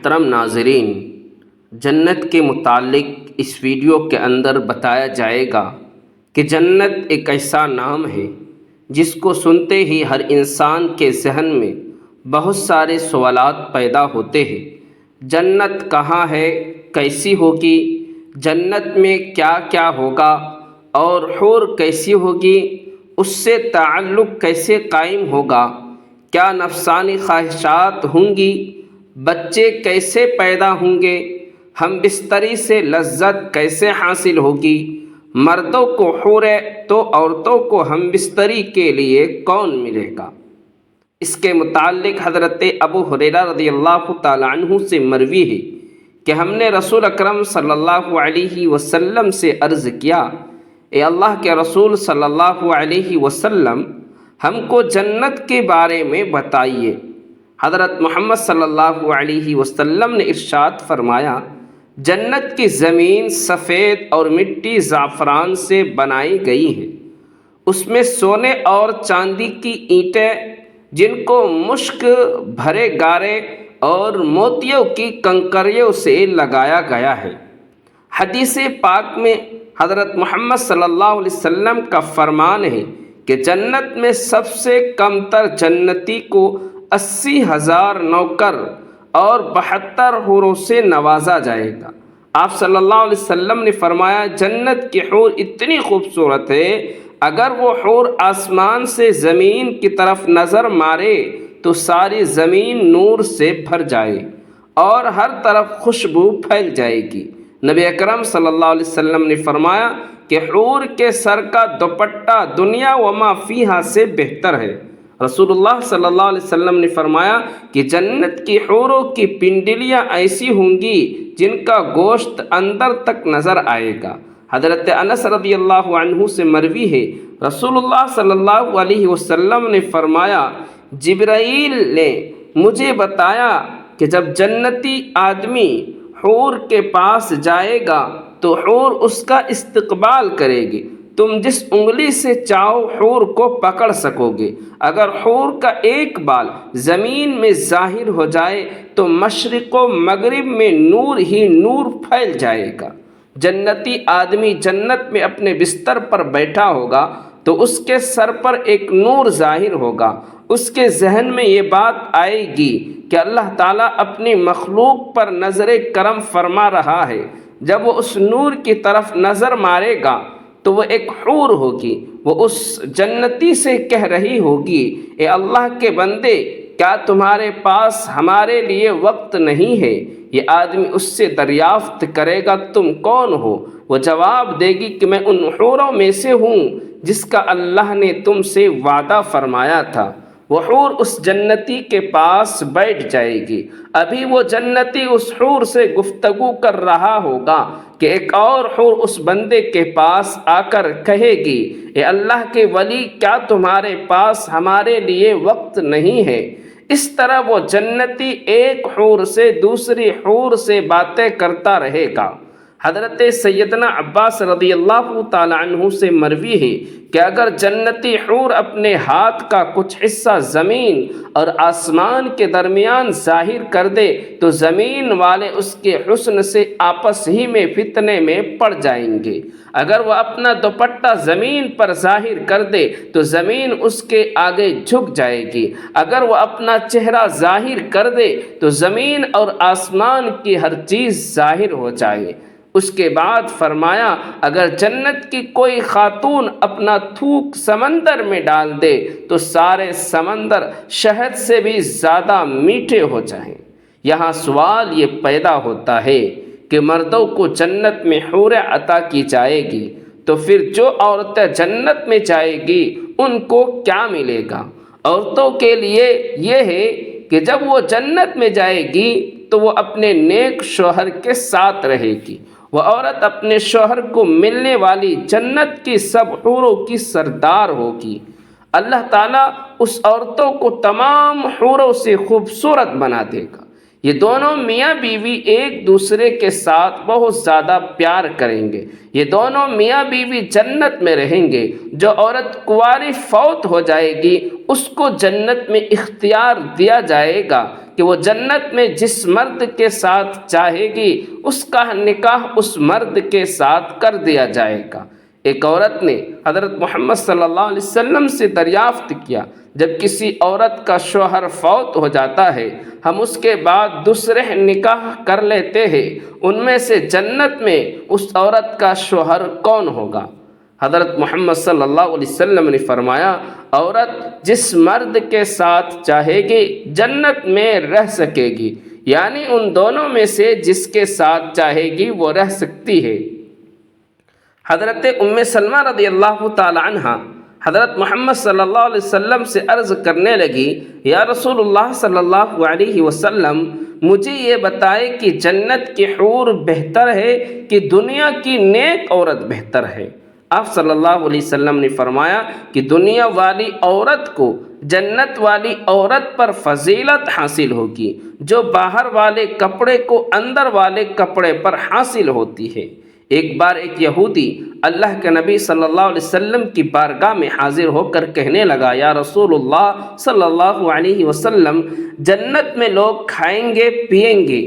محترم ناظرین، جنت کے متعلق اس ویڈیو کے اندر بتایا جائے گا کہ جنت ایک ایسا نام ہے جس کو سنتے ہی ہر انسان کے ذہن میں بہت سارے سوالات پیدا ہوتے ہیں۔ جنت کہاں ہے؟ کیسی ہوگی؟ جنت میں کیا کیا ہوگا؟ اور حور کیسی ہوگی؟ اس سے تعلق کیسے قائم ہوگا؟ کیا نفسانی خواہشات ہوں گی؟ بچے کیسے پیدا ہوں گے؟ ہم بستری سے لذت کیسے حاصل ہوگی؟ مردوں کو حور تو عورتوں کو ہم بستری کے لیے کون ملے گا؟ اس کے متعلق حضرت ابو ہریرہ رضی اللہ تعالیٰ عنہ سے مروی ہے کہ ہم نے رسول اکرم صلی اللہ علیہ وسلم سے عرض کیا، اے اللہ کے رسول صلی اللہ علیہ وسلم، ہم کو جنت کے بارے میں بتائیے۔ حضرت محمد صلی اللہ علیہ وسلم نے ارشاد فرمایا، جنت کی زمین سفید اور مٹی زعفران سے بنائی گئی ہے، اس میں سونے اور چاندی کی اینٹیں جن کو مشک بھرے گارے اور موتیوں کی کنکریوں سے لگایا گیا ہے۔ حدیث پاک میں حضرت محمد صلی اللہ علیہ وسلم کا فرمان ہے کہ جنت میں سب سے کم تر جنتی کو 80,000 نوکر اور 72 حوروں سے نوازا جائے گا۔ آپ صلی اللہ علیہ وسلم نے فرمایا، جنت کی حور اتنی خوبصورت ہے، اگر وہ حور آسمان سے زمین کی طرف نظر مارے تو ساری زمین نور سے بھر جائے اور ہر طرف خوشبو پھیل جائے گی۔ نبی اکرم صلی اللہ علیہ وسلم نے فرمایا کہ حور کے سر کا دوپٹہ دنیا و ما فیہا سے بہتر ہے۔ رسول اللہ صلی اللہ علیہ وسلم نے فرمایا کہ جنت کی حوروں کی پنڈلیاں ایسی ہوں گی جن کا گوشت اندر تک نظر آئے گا۔ حضرت انس رضی اللہ عنہ سے مروی ہے، رسول اللہ صلی اللہ علیہ وسلم نے فرمایا، جبرائیل نے مجھے بتایا کہ جب جنتی آدمی حور کے پاس جائے گا تو حور اس کا استقبال کرے گی، تم جس انگلی سے چاہو حور کو پکڑ سکو گے۔ اگر حور کا ایک بال زمین میں ظاہر ہو جائے تو مشرق و مغرب میں نور ہی نور پھیل جائے گا۔ جنتی آدمی جنت میں اپنے بستر پر بیٹھا ہوگا تو اس کے سر پر ایک نور ظاہر ہوگا۔ اس کے ذہن میں یہ بات آئے گی کہ اللہ تعالیٰ اپنی مخلوق پر نظر کرم فرما رہا ہے۔ جب وہ اس نور کی طرف نظر مارے گا تو وہ ایک حور ہوگی، وہ اس جنتی سے کہہ رہی ہوگی، اے اللہ کے بندے، کیا تمہارے پاس ہمارے لیے وقت نہیں ہے؟ یہ آدمی اس سے دریافت کرے گا، تم کون ہو؟ وہ جواب دے گی کہ میں ان حوروں میں سے ہوں جس کا اللہ نے تم سے وعدہ فرمایا تھا۔ وہ حور اس جنتی کے پاس بیٹھ جائے گی۔ ابھی وہ جنتی اس حور سے گفتگو کر رہا ہوگا کہ ایک اور حور اس بندے کے پاس آ کر کہے گی، اے اللہ کے ولی، کیا تمہارے پاس ہمارے لیے وقت نہیں ہے؟ اس طرح وہ جنتی ایک حور سے دوسری حور سے باتیں کرتا رہے گا۔ حضرت سیدنا عباس رضی اللہ تعالیٰ عنہ سے مروی ہے کہ اگر جنتی حور اپنے ہاتھ کا کچھ حصہ زمین اور آسمان کے درمیان ظاہر کر دے تو زمین والے اس کے حسن سے آپس ہی میں فتنے میں پڑ جائیں گے۔ اگر وہ اپنا دوپٹہ زمین پر ظاہر کر دے تو زمین اس کے آگے جھک جائے گی۔ اگر وہ اپنا چہرہ ظاہر کر دے تو زمین اور آسمان کی ہر چیز ظاہر ہو جائے۔ اس کے بعد فرمایا، اگر جنت کی کوئی خاتون اپنا تھوک سمندر میں ڈال دے تو سارے سمندر شہد سے بھی زیادہ میٹھے ہو جائیں۔ یہاں سوال یہ پیدا ہوتا ہے کہ مردوں کو جنت میں حور عطا کی جائے گی تو پھر جو عورتیں جنت میں جائے گی ان کو کیا ملے گا؟ عورتوں کے لیے یہ ہے کہ جب وہ جنت میں جائے گی تو وہ اپنے نیک شوہر کے ساتھ رہے گی۔ وہ عورت اپنے شوہر کو ملنے والی جنت کی سب حوروں کی سردار ہوگی۔ اللہ تعالیٰ اس عورتوں کو تمام حوروں سے خوبصورت بنا دے گا۔ یہ دونوں میاں بیوی ایک دوسرے کے ساتھ بہت زیادہ پیار کریں گے۔ یہ دونوں میاں بیوی جنت میں رہیں گے۔ جو عورت کنواری فوت ہو جائے گی اس کو جنت میں اختیار دیا جائے گا کہ وہ جنت میں جس مرد کے ساتھ چاہے گی اس کا نکاح اس مرد کے ساتھ کر دیا جائے گا۔ ایک عورت نے حضرت محمد صلی اللہ علیہ وسلم سے دریافت کیا، جب کسی عورت کا شوہر فوت ہو جاتا ہے ہم اس کے بعد دوسرے نکاح کر لیتے ہیں، ان میں سے جنت میں اس عورت کا شوہر کون ہوگا؟ حضرت محمد صلی اللہ علیہ وسلم نے فرمایا، عورت جس مرد کے ساتھ چاہے گی جنت میں رہ سکے گی، یعنی ان دونوں میں سے جس کے ساتھ چاہے گی وہ رہ سکتی ہے۔ حضرت ام سلمہ رضی اللہ تعالی عنہ حضرت محمد صلی اللہ علیہ وسلم سے عرض کرنے لگی، یا رسول اللہ صلی اللہ علیہ وسلم، مجھے یہ بتائے کہ جنت کی حور بہتر ہے کہ دنیا کی نیک عورت بہتر ہے؟ آپ صلی اللہ علیہ وسلم نے فرمایا کہ دنیا والی عورت کو جنت والی عورت پر فضیلت حاصل ہوگی جو باہر والے کپڑے کو اندر والے کپڑے پر حاصل ہوتی ہے۔ ایک بار ایک یہودی اللہ کے نبی صلی اللہ علیہ وسلم کی بارگاہ میں حاضر ہو کر کہنے لگا، یا رسول اللہ صلی اللہ علیہ وسلم، جنت میں لوگ کھائیں گے پیئیں گے۔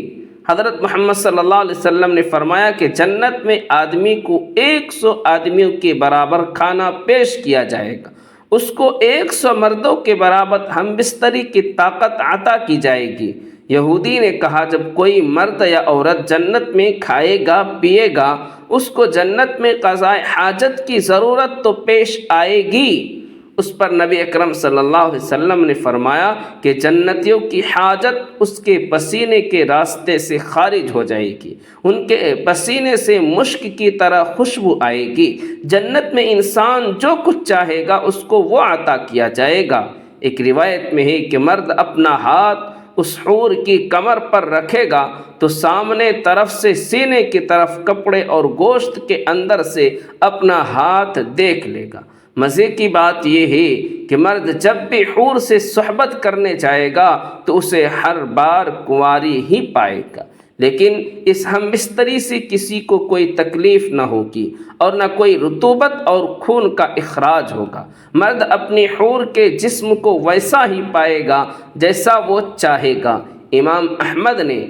حضرت محمد صلی اللہ علیہ وسلم نے فرمایا کہ جنت میں آدمی کو 100 آدمیوں کے برابر کھانا پیش کیا جائے گا، اس کو 100 مردوں کے برابر ہم بستری کی طاقت عطا کی جائے گی۔ یہودی نے کہا، جب کوئی مرد یا عورت جنت میں کھائے گا پیے گا اس کو جنت میں قضاء حاجت کی ضرورت تو پیش آئے گی۔ اس پر نبی اکرم صلی اللہ علیہ وسلم نے فرمایا کہ جنتیوں کی حاجت اس کے پسینے کے راستے سے خارج ہو جائے گی، ان کے پسینے سے مشک کی طرح خوشبو آئے گی۔ جنت میں انسان جو کچھ چاہے گا اس کو وہ عطا کیا جائے گا۔ ایک روایت میں ہے کہ مرد اپنا ہاتھ اس حور کی کمر پر رکھے گا تو سامنے طرف سے سینے کی طرف کپڑے اور گوشت کے اندر سے اپنا ہاتھ دیکھ لے گا۔ مزے کی بات یہ ہے کہ مرد جب بھی حور سے صحبت کرنے جائے گا تو اسے ہر بار کنواری ہی پائے گا، لیکن اس ہم بستری سے کسی کو کوئی تکلیف نہ ہوگی اور نہ کوئی رطوبت اور خون کا اخراج ہوگا۔ مرد اپنی حور کے جسم کو ویسا ہی پائے گا جیسا وہ چاہے گا۔ امام احمد نے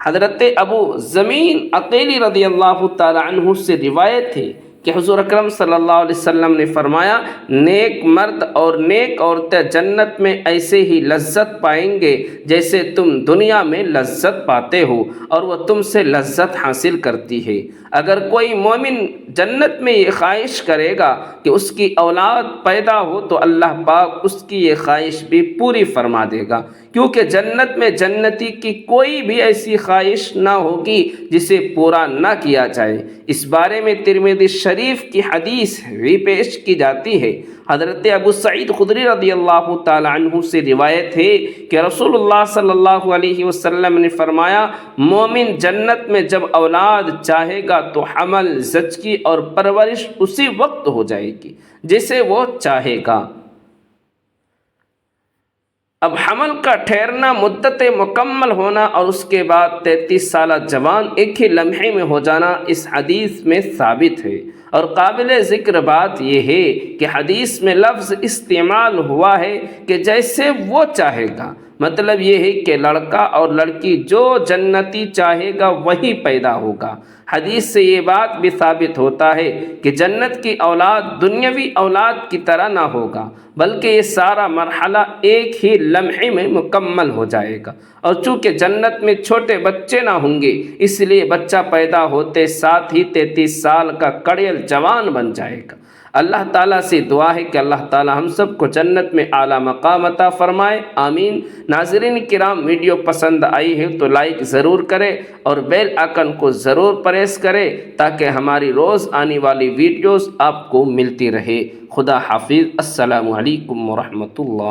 حضرت ابو زمین عقیلی رضی اللہ تعالی عنہ سے روایت ہے کہ حضور اکرم صلی اللہ علیہ وسلم نے فرمایا، نیک مرد اور نیک عورتیں جنت میں ایسے ہی لذت پائیں گے جیسے تم دنیا میں لذت پاتے ہو اور وہ تم سے لذت حاصل کرتی ہے۔ اگر کوئی مومن جنت میں یہ خواہش کرے گا کہ اس کی اولاد پیدا ہو تو اللہ پاک اس کی یہ خواہش بھی پوری فرما دے گا، کیونکہ جنت میں جنتی کی کوئی بھی ایسی خواہش نہ ہوگی جسے پورا نہ کیا جائے۔ اس بارے میں ترمذی شریف کی حدیث بھی پیش کی جاتی ہے۔ حضرت ابو سعید خدری رضی اللہ تعالی عنہ سے روایت ہے کہ رسول اللہ صلی اللہ علیہ وسلم نے فرمایا، مومن جنت میں جب اولاد چاہے گا تو حمل، زچگی اور پرورش اسی وقت ہو جائے گی جسے وہ چاہے گا۔ اب حمل کا ٹھہرنا، مدت مکمل ہونا اور اس کے بعد 33 سالہ جوان ایک ہی لمحے میں ہو جانا اس حدیث میں ثابت ہے۔ اور قابل ذکر بات یہ ہے کہ حدیث میں لفظ استعمال ہوا ہے کہ جیسے وہ چاہے گا، مطلب یہ ہے کہ لڑکا اور لڑکی جو جنتی چاہے گا وہی پیدا ہوگا۔ حدیث سے یہ بات بھی ثابت ہوتا ہے کہ جنت کی اولاد دنیاوی اولاد کی طرح نہ ہوگا، بلکہ یہ سارا مرحلہ ایک ہی لمحے میں مکمل ہو جائے گا۔ اور چونکہ جنت میں چھوٹے بچے نہ ہوں گے اس لیے بچہ پیدا ہوتے ساتھ ہی 33 سال کا کڑیل جوان بن جائے گا۔ اللہ تعالیٰ سے دعا ہے کہ اللہ تعالیٰ ہم سب کو جنت میں اعلیٰ مقام عطا فرمائے، آمین۔ ناظرین کرام، ویڈیو پسند آئی ہے تو لائک ضرور کریں اور بیل آئکن کو ضرور پریس کریں تاکہ ہماری روز آنے والی ویڈیوز آپ کو ملتی رہے۔ خدا حافظ۔ السلام علیکم ورحمۃ اللہ۔